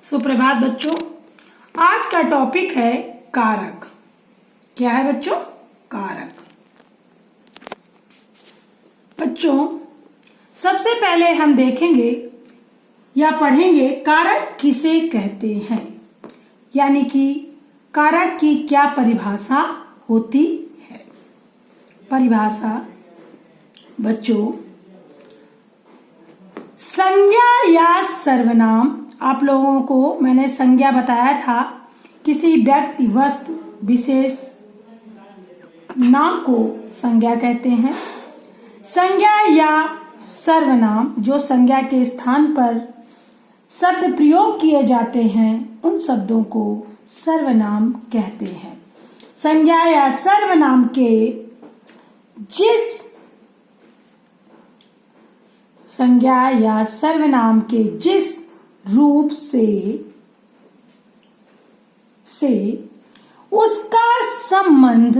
सुप्रभात बच्चों। आज का टॉपिक है कारक। क्या है बच्चों? कारक। बच्चों सबसे पहले हम देखेंगे या पढ़ेंगे कारक किसे कहते हैं, यानी कि कारक की क्या परिभाषा होती है। परिभाषा बच्चों, संज्ञा या सर्वनाम। आप लोगों को मैंने संज्ञा बताया था, किसी व्यक्ति वस्तु विशेष नाम को संज्ञा कहते हैं। संज्ञा या सर्वनाम जो संज्ञा के स्थान पर शब्द प्रयोग किए जाते हैं उन शब्दों को सर्वनाम कहते हैं। संज्ञा या सर्वनाम के जिस रूप से उसका संबंध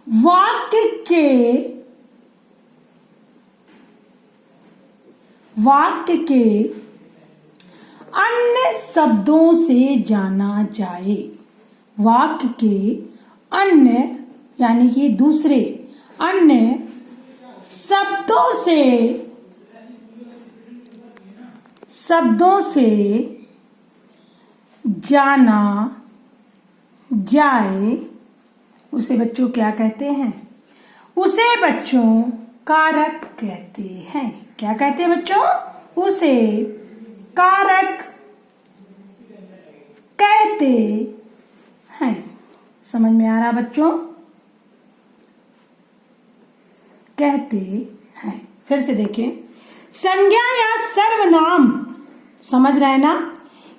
वाक्य के अन्य शब्दों से जाना जाए। वाक्य के अन्य यानी कि दूसरे अन्य शब्दों से जाना जाए, उसे बच्चों क्या कहते हैं? उसे बच्चों कारक कहते हैं। क्या कहते हैं बच्चों? उसे कारक कहते हैं। समझ में आ रहा बच्चों? कहते हैं। फिर से देखें, संज्ञा या सर्वनाम, समझ रहे ना,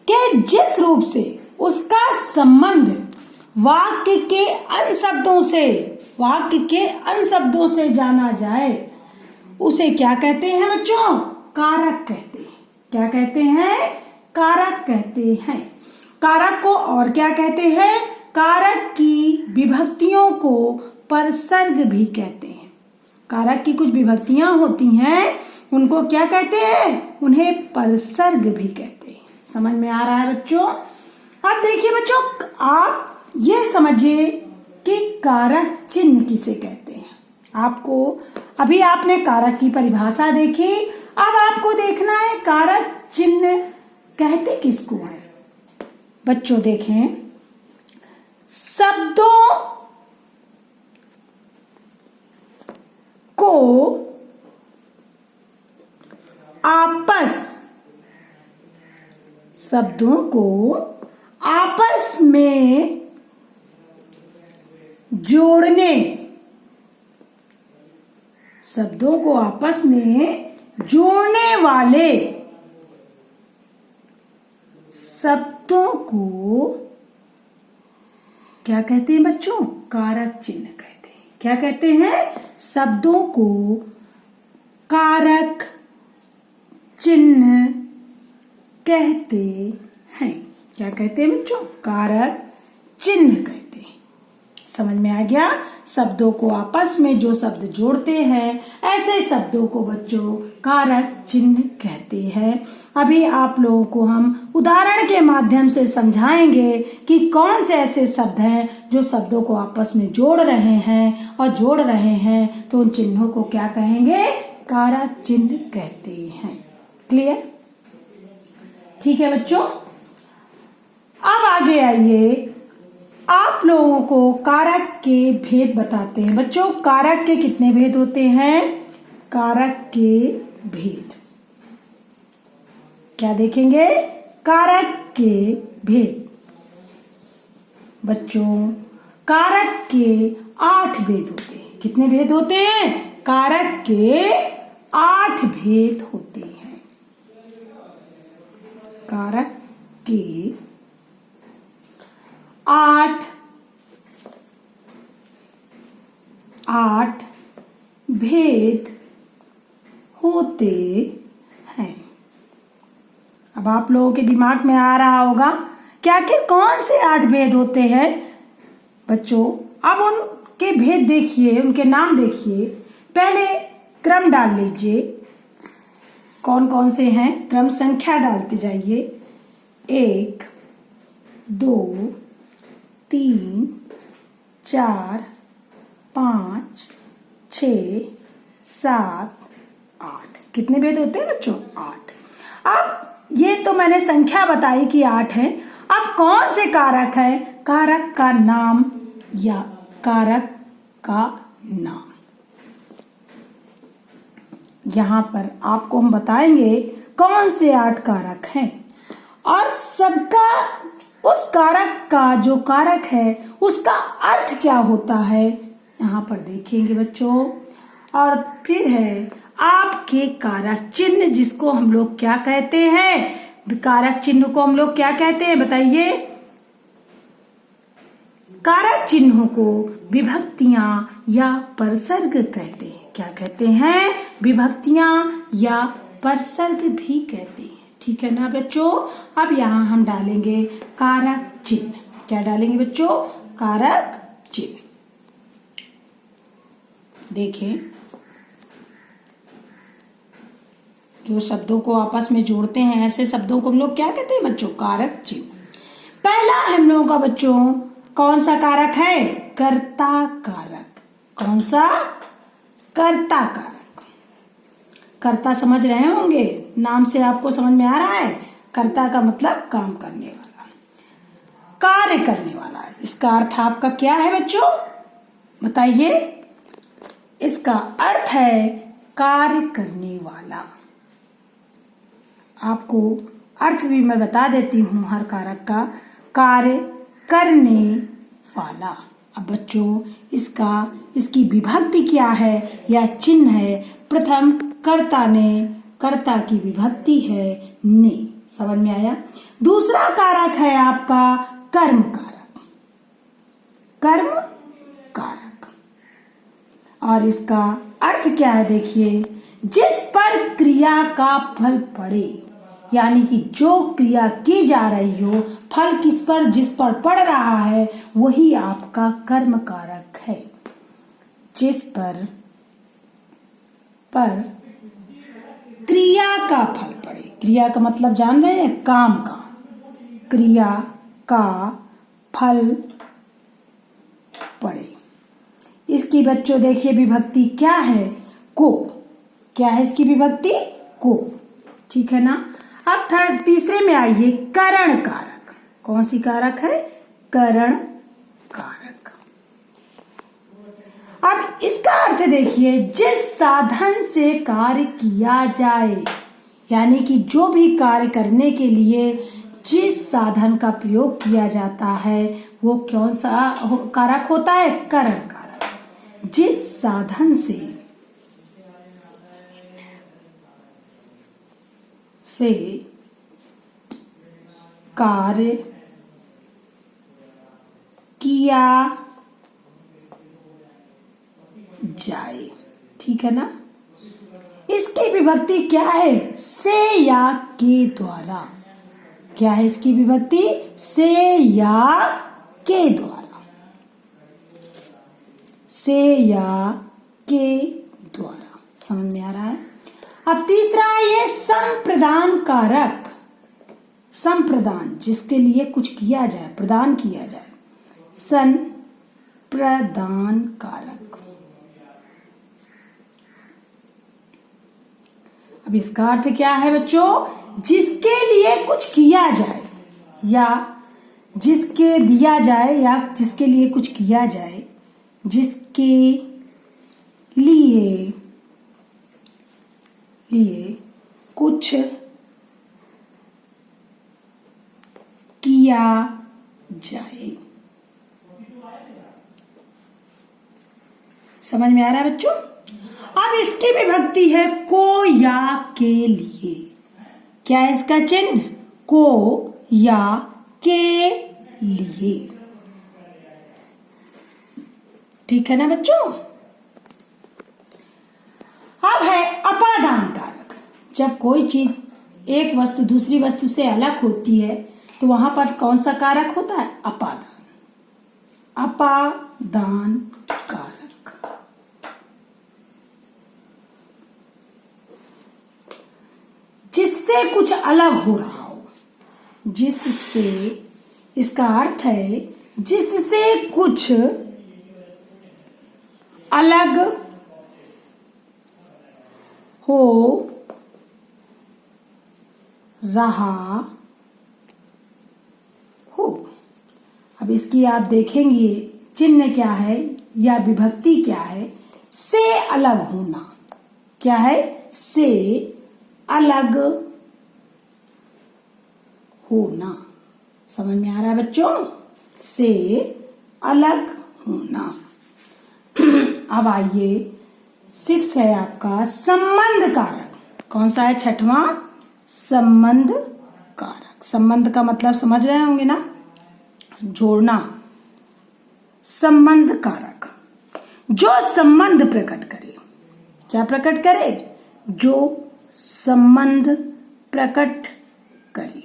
कि जिस रूप से उसका संबंध वाक्य के अन्य शब्दों से जाना जाए उसे क्या कहते हैं बच्चों? कारक कहते हैं। क्या कहते हैं? कारक कहते हैं। कारक को और क्या कहते हैं? कारक की विभक्तियों को परसर्ग भी कहते हैं। कारक की कुछ विभक्तियां होती हैं, उनको क्या कहते हैं? उन्हें परसर्ग भी कहते हैं। समझ में आ रहा है बच्चों? अब देखिए बच्चों, आप ये समझिए कि कारक चिन्ह किसे कहते हैं। अभी आपने कारक की परिभाषा देखी, अब आपको देखना है कारक चिन्ह कहते किसको है। बच्चों देखें, शब्दों को आपस में जोड़ने वाले शब्दों को क्या कहते हैं बच्चों? कारक चिन्ह कहते हैं। क्या कहते हैं? शब्दों को कारक चिन्ह कहते हैं। क्या कहते हैं बच्चों? कारक चिन्ह कहते हैं। समझ में आ गया? शब्दों को आपस में जो शब्द जोड़ते हैं ऐसे शब्दों को बच्चों कारक चिन्ह कहते हैं। अभी आप लोगों को हम उदाहरण के माध्यम से समझाएंगे कि कौन से ऐसे शब्द हैं जो शब्दों को आपस में जोड़ रहे हैं, तो उन चिन्हों को क्या कहेंगे? कारक चिन्ह कहते हैं। क्लियर? ठीक है बच्चों। अब आगे आइए, आप लोगों को कारक के भेद बताते हैं। बच्चों कारक के कितने भेद होते हैं? कारक के भेद क्या देखेंगे? कारक के भेद। बच्चों कारक के 8 भेद होते हैं। कितने भेद होते हैं? कारक के 8 भेद होते हैं। कारक के 8 भेद होते हैं। अब आप लोगों के दिमाग में आ रहा होगा कि आखिर कौन से 8 भेद होते हैं। बच्चों अब उन के भेद देखिए, उनके नाम देखिए। पहले क्रम डाल लीजिए, कौन कौन से हैं, क्रम संख्या डालते जाइए। 1 2 3 4 5 6 7 8। कितने भेद होते हैं बच्चों? 8। अब ये तो मैंने संख्या बताई कि 8 है। अब कौन से कारक है? कारक का नाम या कारक का नाम। यहां पर आपको हम बताएंगे कौन से 8 कारक हैं और सबका उस कारक का जो कारक है उसका अर्थ क्या होता है, यहां पर देखेंगे बच्चों। और फिर है आपके कारक चिन्ह, जिसको हम लोग क्या कहते हैं? कारक चिन्ह को हम लोग क्या कहते हैं बताइए? कारक चिन्हों को विभक्तियां या परसर्ग कहते हैं। क्या कहते हैं? विभक्तियां या परसर्ग भी कहते हैं। ठीक है ना बच्चों? अब यहां हम डालेंगे कारक चिन्ह। क्या डालेंगे बच्चों? कारक चिन्ह। देखें, जो शब्दों को आपस में जोड़ते हैं ऐसे शब्दों को हम लोग क्या कहते हैं बच्चों? कारक चिन्ह। पहला हम लोगों का बच्चों कौन सा कारक है? कर्ता कारक। कौन सा? कर्ता कारक। कर्ता समझ रहे होंगे, नाम से आपको समझ में आ रहा है। कर्ता का मतलब काम करने वाला, कार्य करने वाला। इसका अर्थ आपका क्या है बच्चों? बताइए। इसका अर्थ है कार्य करने वाला। आपको अर्थ भी मैं बता देती हूं हर कारक का। कार्य करने वाला। अब बच्चों इसकी विभक्ति क्या है या चिन्ह है? प्रथम कर्ता ने, कर्ता की विभक्ति है ने। समझ में आया? दूसरा कारक है आपका कर्म कारक। कर्म कारक। और इसका अर्थ क्या है देखिए, जिस पर क्रिया का फल पड़े, यानी कि जो क्रिया की जा रही हो, फल किस पर, जिस पर पड़ रहा है, वही आपका कर्म कारक है। जिस पर क्रिया का फल पड़े। क्रिया का मतलब जान रहे हैं? काम का। क्रिया का फल पड़े। इसकी बच्चों देखिए विभक्ति क्या है? को। क्या है इसकी विभक्ति? को। ठीक है ना? अब तीसरे में आइए, करण कारक। कौन सी कारक है? करण कारक। अब इसका अर्थ देखिए, जिस साधन से कार्य किया जाए, यानी कि जो भी कार्य करने के लिए जिस साधन का प्रयोग किया जाता है वो कौन सा कारक होता है? करण कारक। जिस साधन से कार्य किया जाए। ठीक है ना? इसकी विभक्ति क्या है? से या के द्वारा। क्या है इसकी विभक्ति? से या के द्वारा। से या के द्वारा। समझ में आ रहा है? अब तीसरा ये संप्रदान कारक। संप्रदान, जिसके लिए कुछ किया जाए, प्रदान किया जाए। संप्रदान कारक। अब इसका अर्थ क्या है बच्चों? जिसके लिए कुछ किया जाए या जिसके दिया जाए या जिसके लिए कुछ किया जाए, जिसके लिए कुछ किया जाए। समझ में आ रहा है बच्चों? अब इसकी विभक्ति है को या के लिए। क्या है इसका चिन्ह? को या के लिए। ठीक है ना बच्चों? अब है अपादान कारक। जब कोई चीज एक वस्तु दूसरी वस्तु से अलग होती है तो वहां पर कौन सा कारक होता है? अपादान। अपादान कारक। जिससे कुछ अलग हो रहा हो, जिससे, इसका अर्थ है जिससे कुछ अलग हो रहा हो। अब इसकी आप देखेंगे चिन्ह क्या है या विभक्ति क्या है। से अलग होना, क्या है? से अलग होना। समझ में आ रहा है बच्चों? से अलग होना। अब आइए 6 है आपका संबंध कारक। कौन सा है? छठवां, संबंध कारक। संबंध का मतलब समझ रहे होंगे ना, जोड़ना। संबंध कारक जो संबंध प्रकट करे। क्या प्रकट करे? जो संबंध प्रकट करे।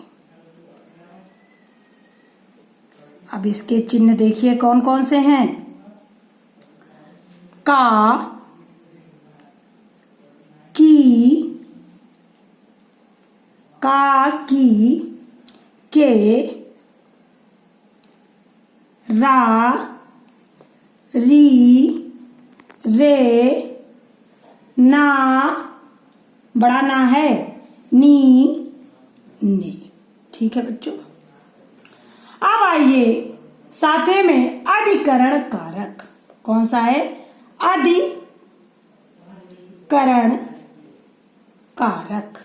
अब इसके चिन्ह देखिए कौन कौन से हैं। का, की, के, रा, री, रे, ना, बड़ा ना है, नी, ने। ठीक है बच्चों। अब आइए 7वें में अधिकरण कारक। कौन सा है? अधिकरण कारक।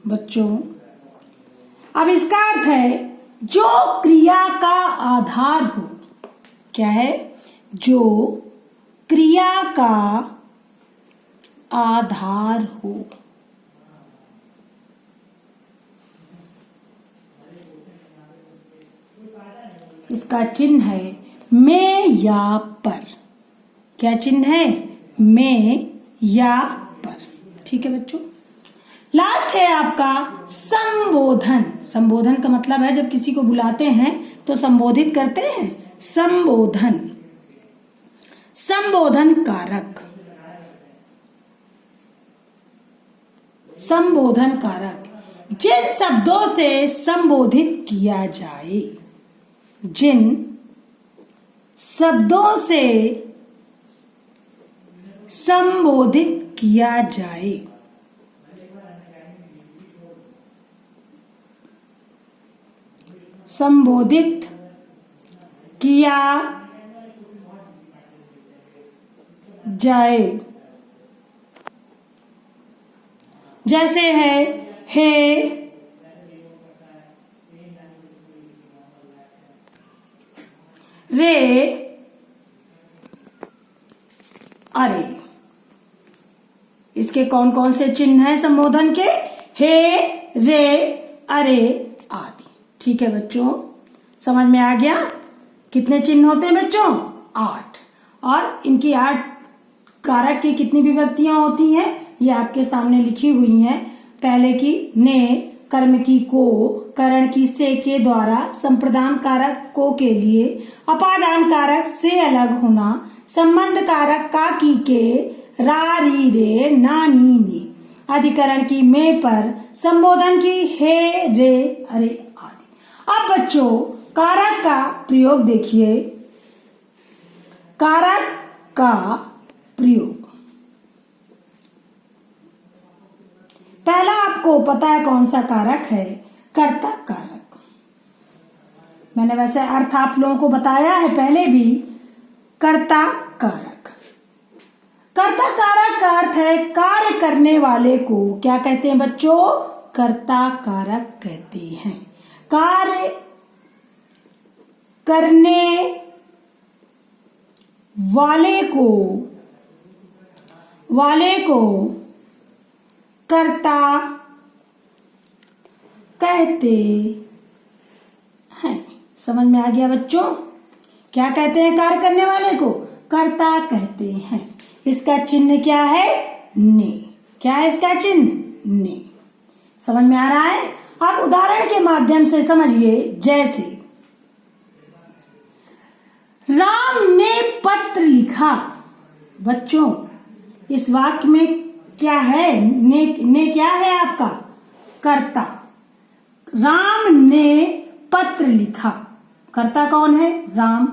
बच्चों अब इसका अर्थ है जो क्रिया का आधार हो। क्या है? जो क्रिया का आधार हो। इसका चिन्ह है में या पर। क्या चिन्ह है? में या पर। ठीक है बच्चों। लास्ट है आपका संबोधन। संबोधन का मतलब है जब किसी को बुलाते हैं तो संबोधित करते हैं। संबोधन, संबोधन कारक। संबोधन कारक जिन शब्दों से संबोधित किया जाए। जिन शब्दों से संबोधित किया जाए। संबोधित किया जाए। जैसे है हे, रे, अरे। इसके कौन कौन से चिन्ह हैं संबोधन के? हे, रे, अरे आदि। ठीक है बच्चों, समझ में आ गया? कितने चिन्ह होते हैं बच्चों? 8। और इनकी 8 कारक की कितनी विभक्तियां होती हैं ये आपके सामने लिखी हुई हैं। पहले की ने, कर्म की को, करण की से के द्वारा, संप्रदान कारक को के लिए, अपादान कारक से अलग होना, संबंध कारक का की के, रा, री, रे, ना, नी, ने, अधिकरण की में पर, संबोधन की हे, रे, अरे आदि। अब बच्चों कारक का प्रयोग देखिए। कारक का प्रयोग पहला आपको पता है कौन सा कारक है? कर्ता कारक। मैंने वैसे अर्थ आप लोगों को बताया है पहले भी। कर्ता कारक। कर्ता कारक का अर्थ है कार्य करने वाले को क्या कहते हैं बच्चों? कर्ता कारक कहते हैं। कार्य करने वाले को कर्ता कहते हैं। समझ में आ गया बच्चों? क्या कहते हैं कार्य करने वाले को? कर्ता कहते हैं। इसका चिन्ह क्या है? ने। क्या है इसका चिन्ह? ने। समझ में आ रहा है? अब उदाहरण के माध्यम से समझिए। जैसे राम ने पत्र लिखा। बच्चों इस वाक्य में क्या है? ने क्या है आपका? कर्ता। राम ने पत्र लिखा। कर्ता कौन है? राम।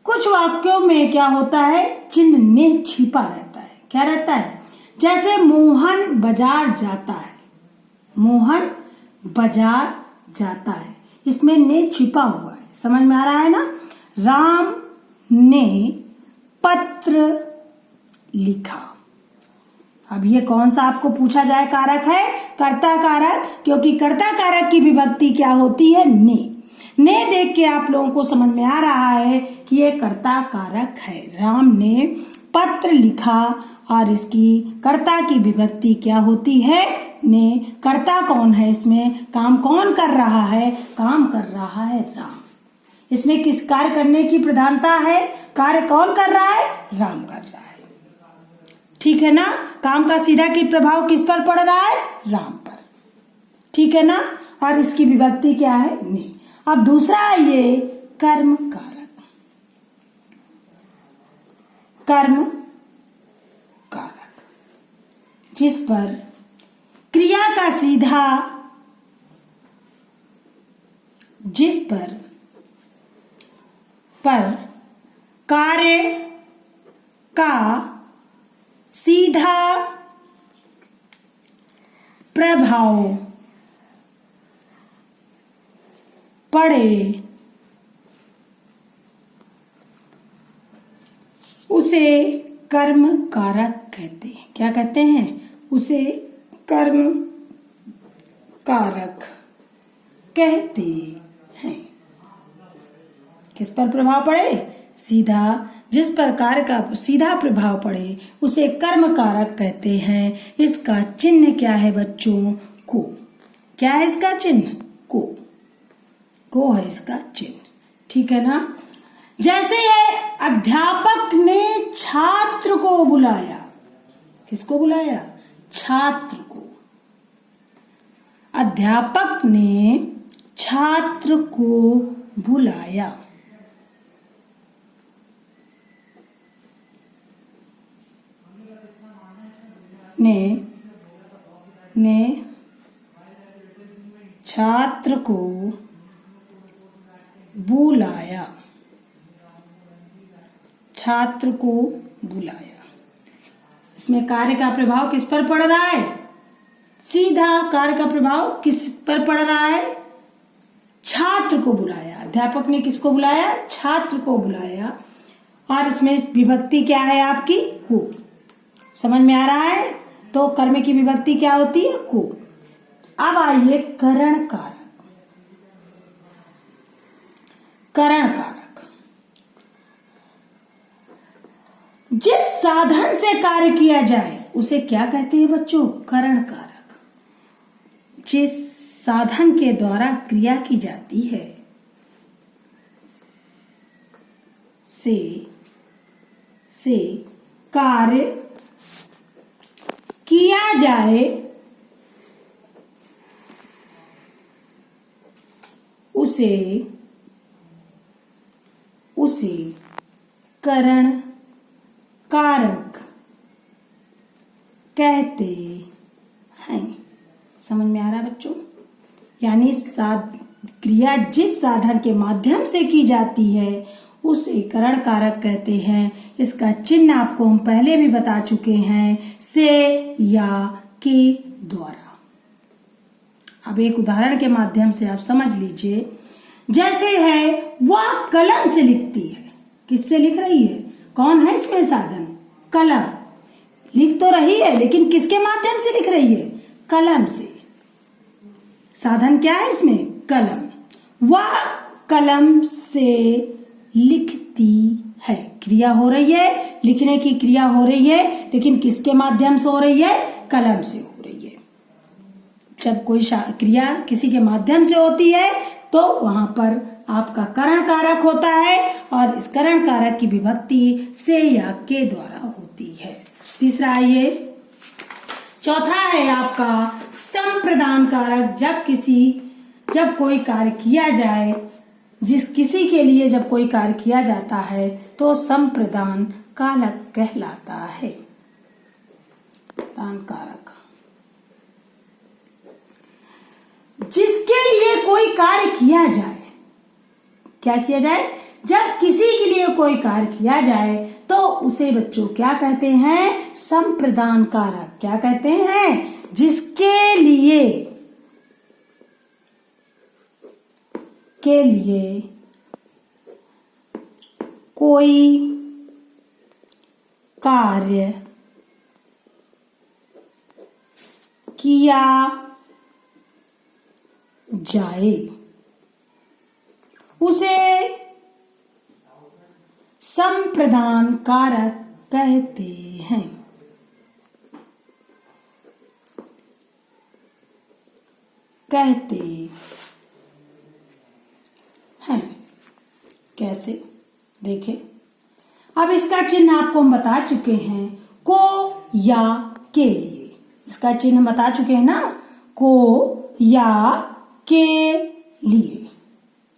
कुछ वाक्यों में क्या होता है? चिन्ह ने छिपा रहता है। क्या रहता है? जैसे मोहन बाजार जाता है। मोहन बाजार जाता है, इसमें ने छिपा हुआ है। समझ में आ रहा है ना? राम ने पत्र लिखा। अब ये कौन सा आपको पूछा जाए कारक है? कर्ता कारक, क्योंकि कर्ता कारक की विभक्ति क्या होती है? ने देख के आप लोगों को समझ में आ रहा है कि ये कर्ता कारक है। राम ने पत्र लिखा और इसकी कर्ता की विभक्ति क्या होती है? ने। कर्ता कौन है? इसमें काम कौन कर रहा है? काम कर रहा है राम। इसमें किस कार्य करने की प्रधानता है? कार्य कौन कर रहा है? राम कर रहा है। ठीक है ना? काम का सीधा की प्रभाव किस पर पड़ रहा है? राम पर। ठीक है ना? और इसकी विभक्ति क्या है? ने। अब दूसरा है ये कर्म कारक। कर्म कारक, जिस पर क्रिया का सीधा, जिस पर कार्य का सीधा प्रभाव पड़े उसे कर्म कारक कहते हैं। क्या कहते हैं? उसे कर्म कारक कहते हैं। किस पर प्रभाव पड़े? सीधा। जिस पर कार्य का सीधा प्रभाव पड़े उसे कर्म कारक कहते हैं। इसका चिन्ह क्या है बच्चों? को। क्या है इसका चिन्ह? को है इसका चिन्ह। ठीक है ना? जैसे अध्यापक ने छात्र को बुलाया। किसको बुलाया? छात्र को। अध्यापक ने छात्र को बुलाया। ने छात्र को बुलाया। छात्र को बुलाया। इसमें कार्य का प्रभाव किस पर पड़ रहा है? सीधा। कार्य का प्रभाव किस पर पड़ रहा है? छात्र को बुलाया। अध्यापक ने किसको बुलाया? छात्र को बुलाया। और इसमें विभक्ति क्या है आपकी? को। समझ में आ रहा है? तो कर्म की विभक्ति क्या होती है? को। अब आइए करण कारक। करण कारक, जिस साधन से कार्य किया जाए उसे क्या कहते हैं बच्चों? करण कारक। जिस साधन के द्वारा क्रिया की जाती है से कार्य किया जाए उसे करण कारक कहते हैं। समझ में आ रहा है बच्चों? यानी क्रिया जिस साधन के माध्यम से की जाती है उसे करण कारक कहते हैं। इसका चिन्ह आपको हम पहले भी बता चुके हैं, से या के द्वारा। अब एक उदाहरण के माध्यम से आप समझ लीजिए। जैसे है वह कलम से लिखती है। किससे लिख रही है? कौन है इसमें साधन? कलम। लिख तो रही है लेकिन किसके माध्यम से लिख रही है? कलम से। साधन क्या है इसमें? कलम। वह कलम से लिखती है। क्रिया हो रही है, लिखने की क्रिया हो रही है, लेकिन किसके माध्यम से हो रही है? कलम से हो रही है। जब कोई क्रिया किसी के माध्यम से होती है तो वहां पर आपका करण कारक होता है और इस करण कारक की विभक्ति से या के द्वारा होती है। तीसरा आइए, चौथा है आपका संप्रदान कारक। जब कोई कार्य किया जाए, किसी के लिए जब कोई कार्य किया जाता है तो संप्रदान कारक कहलाता है। प्रदान कारक। जिसके लिए कोई कार्य किया जाए, क्या किया जाए, जब किसी के लिए कोई कार्य किया जाए तो उसे बच्चों क्या कहते हैं, संप्रदान कारक। क्या कहते हैं, जिसके लिए कोई कार्य किया जाए उसे संप्रदान कारक कहते हैं। कैसे, देखें, अब इसका चिन्ह आपको हम बता चुके हैं, को या के लिए। इसका चिन्ह हम बता चुके हैं ना, को या के लिए।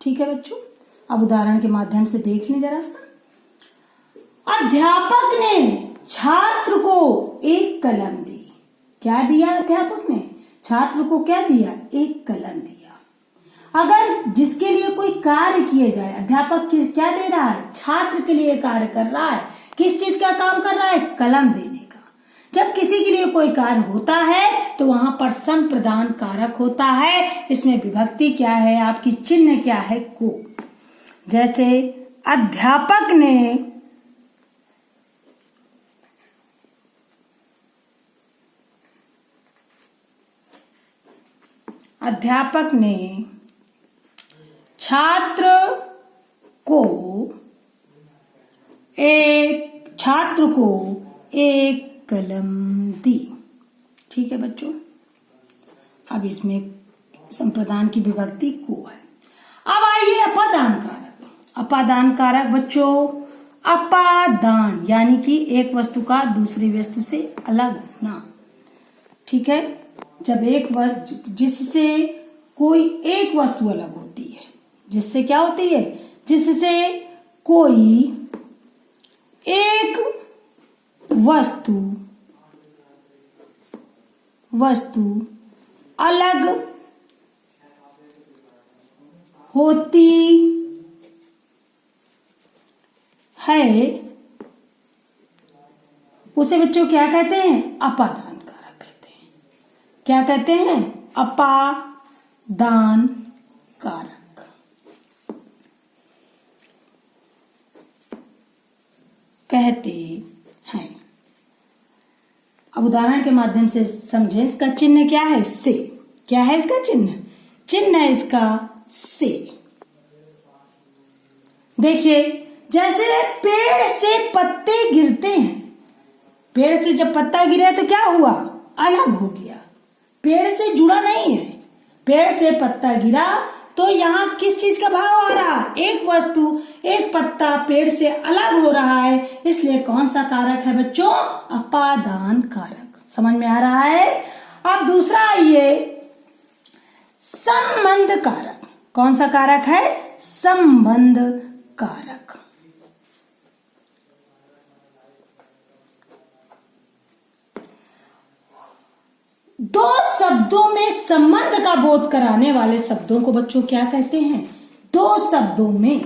ठीक है बच्चों, अब उदाहरण के माध्यम से देख लें जरा सा। अध्यापक ने छात्र को एक कलम दी। क्या दिया अध्यापक ने, छात्र को क्या दिया, एक कलम दिया। अगर जिसके लिए कोई कार्य किए जाए, अध्यापक क्या दे रहा है, छात्र के लिए कार्य कर रहा है। किस चीज का काम कर रहा है, कलम देने का। जब किसी के लिए कोई कार्य होता है तो वहां पर संप्रदान कारक होता है। इसमें विभक्ति क्या है आपकी, चिन्ह क्या है, को। जैसे अध्यापक ने छात्र को एक कलम दी। ठीक है बच्चों, अब इसमें संप्रदान की विभक्ति को है। अब आइए अपादान कारक। अपादान कारक बच्चों, अपादान यानी कि एक वस्तु का दूसरी वस्तु से अलग होना। ठीक है, जब जिससे कोई एक वस्तु अलग होती है, जिससे क्या होती है, जिससे कोई एक वस्तु अलग होती है, उसे बच्चों क्या कहते हैं, अपादान कारक कहते हैं। क्या कहते हैं, अपादान कारक कहते हैं। अब उदाहरण के माध्यम से समझें। इसका चिन्ह क्या है, से। क्या है इसका चिन्ह, चिन्ह है इसका से। देखिए, जैसे पेड़ से पत्ते गिरते हैं, पेड़ से जब पत्ता गिरा तो क्या हुआ, अलग हो गया, पेड़ से जुड़ा नहीं है। पेड़ से पत्ता गिरा तो यहाँ किस चीज का भाव आ रहा है, एक वस्तु, एक पत्ता पेड़ से अलग हो रहा है, इसलिए कौन सा कारक है बच्चों, अपादान कारक। समझ में आ रहा है। अब दूसरा आइए, संबंध कारक। कौन सा कारक है, संबंध कारक। दो शब्दों में संबंध का बोध कराने वाले शब्दों को बच्चों क्या कहते हैं, दो शब्दों में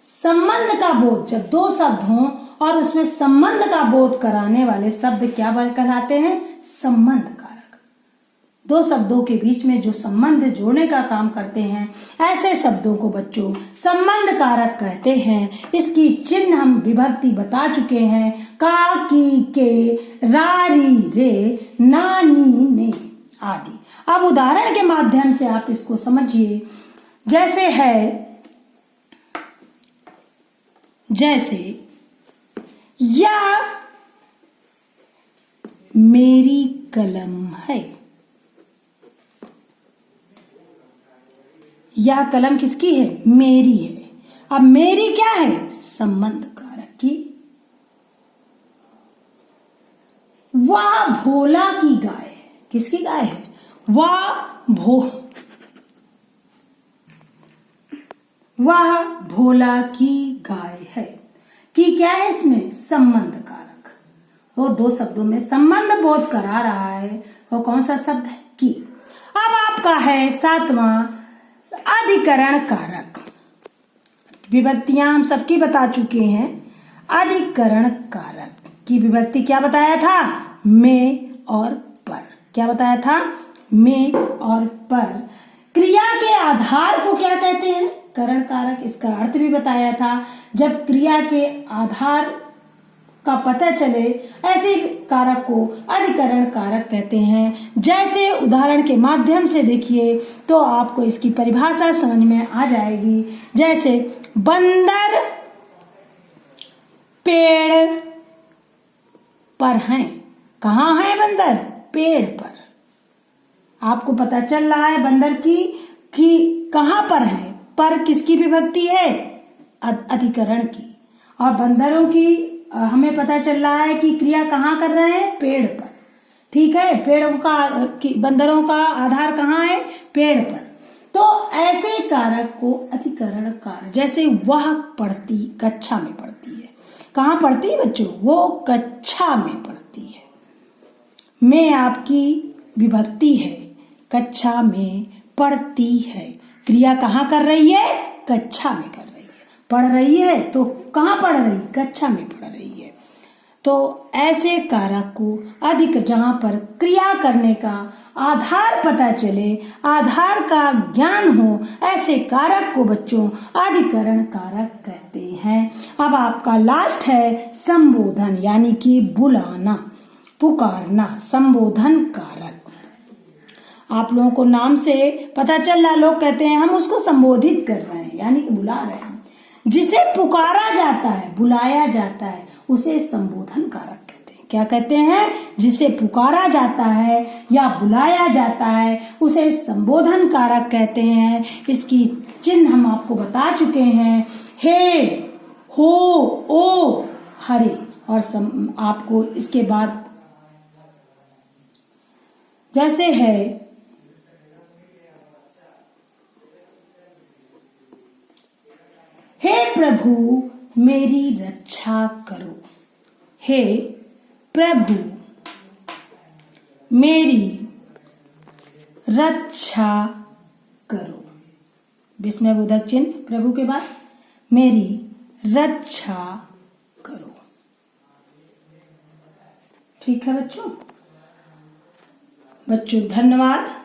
संबंध का बोध, जब दो शब्द हों और उसमें संबंध का बोध कराने वाले शब्द क्या कहलाते हैं, संबंध कारक। दो शब्दों के बीच में जो संबंध जोड़ने का काम करते हैं, ऐसे शब्दों को बच्चों संबंध कारक कहते हैं। इसकी चिन्ह हम विभक्ति बता चुके हैं, का, की, के, रारी, रे, नानी, ने आदि। अब उदाहरण के माध्यम से आप इसको समझिए। जैसे या मेरी कलम है। यह कलम किसकी है, मेरी है। अब मेरी क्या है, संबंध कारक की। वह भोला की गाय है। किसकी गाय है, वह भोला की गाय है। की क्या है इसमें, संबंध कारक। वो दो शब्दों में संबंध बोध करा रहा है, वो कौन सा शब्द है, की। अब आपका है 7वां अधिकरण कारक। विभक्तियां हम सबकी बता चुके हैं। अधिकरण कारक की विभक्ति क्या बताया था? में और पर। क्या बताया था? में और पर। क्रिया के आधार को क्या कहते हैं? करण कारक। इसका अर्थ भी बताया था। जब क्रिया के आधार का पता चले ऐसे कारक को अधिकरण कारक कहते हैं। जैसे उदाहरण के माध्यम से देखिए तो आपको इसकी परिभाषा समझ में आ जाएगी। जैसे बंदर पेड़ पर हैं। कहाँ है बंदर? पेड़ पर। आपको पता चल रहा है बंदर की कि कहाँ पर है। पर किसकी विभक्ति है? अधिकरण की। और बंदरों की हमें पता चल रहा है कि क्रिया कहाँ कर रहे हैं? पेड़ पर। ठीक है, पेड़ों का बंदरों का आधार कहाँ है? पेड़ पर। तो ऐसे कारक को अधिकरण कारक। जैसे वह पढ़ती, कक्षा में पढ़ती है। कहाँ पढ़ती है बच्चों? वो कक्षा में पढ़ती है। में आपकी विभक्ति है। कक्षा में पढ़ती है। क्रिया कहाँ कर रही है? कक्षा में कर रही है। पढ़ रही है तो कहाँ पढ़ रही? कक्षा में पढ़ रही है। तो ऐसे कारक को अधिक, जहां पर क्रिया करने का आधार पता चले, आधार का ज्ञान हो, ऐसे कारक को बच्चों अधिकरण कारक कहते हैं। अब आपका लास्ट है संबोधन, यानी कि बुलाना, पुकारना। संबोधन कारक। आप लोगों को नाम से पता चल रहा, लोग कहते हैं हम उसको संबोधित कर रहे हैं, यानी कि बुला रहे हैं। जिसे पुकारा जाता है, बुलाया जाता है, उसे संबोधन कारक कहते हैं। क्या कहते हैं? जिसे पुकारा जाता है या बुलाया जाता है उसे संबोधन कारक कहते हैं। इसकी चिन्ह हम आपको बता चुके हैं। हे, हो, ओ, हरे। और आपको इसके बाद जैसे है हे प्रभु मेरी रक्षा करो। हे प्रभु मेरी रक्षा करो। विस्मयबोधक चिन्ह प्रभु के बाद मेरी रक्षा करो। ठीक है बच्चों? धन्यवाद।